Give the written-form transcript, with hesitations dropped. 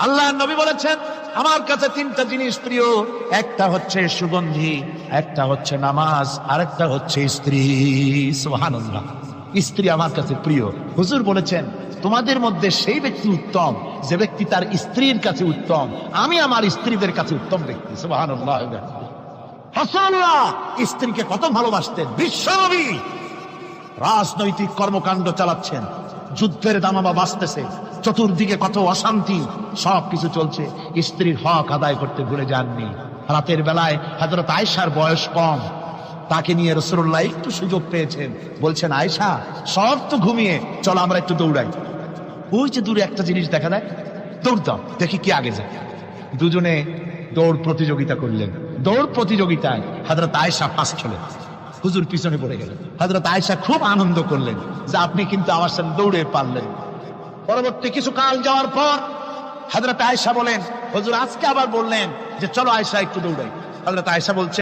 আল্লাহ নবী বলেছেন আমার কাছে তিনটা জিনিস প্রিয়, একটা হচ্ছে সুগন্ধি, একটা হচ্ছে নামাজ, আরেকটা হচ্ছে স্ত্রী। সুবহানাল্লাহ, স্ত্রী আমার কাছে প্রিয়। হুজুর বলেছেন তোমাদের মধ্যে সেই ব্যক্তি উত্তম যে ব্যক্তি তার স্ত্রীর কাছে উত্তম। আমি আমার স্ত্রীদের কাছে উত্তম ব্যক্তি। সুবহানাল্লাহ। রাসূলুল্লাহ স্ত্রীকে কত ভালোবাসতেন। বিশ্বনবী রাজনৈতিক কর্মকাণ্ড চালাচ্ছেন, যুদ্ধের দামামা বাঁচতেছে, চতুর্দিকে কত অশান্তি, সবকিছু চলছে, স্ত্রীর হক আদায় করতে ভুলে যাননি। রাতের বেলায় হযরত আয়েশার বয়স কম, তাকে নিয়ে রাসূলুল্লাহ একটু সুযোগ পেয়েছেন, বলছেন আয়েশা সব তো ঘুমিয়ে, চলো আমরা একটু দৌড়াই। ওই যে দূরে একটা জিনিস দেখা যায়, দৌড় দাও দেখি কি আগে যায়। দুজনে দৌড় প্রতিযোগিতা করলেন। দৌড় প্রতিযোগিতায় হযরত আয়েশা ফার্স্ট হলেন, হুজুর পিছনে পড়ে গেলেন। হযরত আয়েশা খুব আনন্দ করলেন যে আপনি কিন্তু আমার সাথে দৌড়ে পারলেন। পরবর্তী কিছু কাল যাওয়ার পর হযরত আয়েশা বলেন হুজুর আজকে আবার বললেন যে চলো আয়েশা একটু দৌড়াই। হযরত আয়েশা বলছে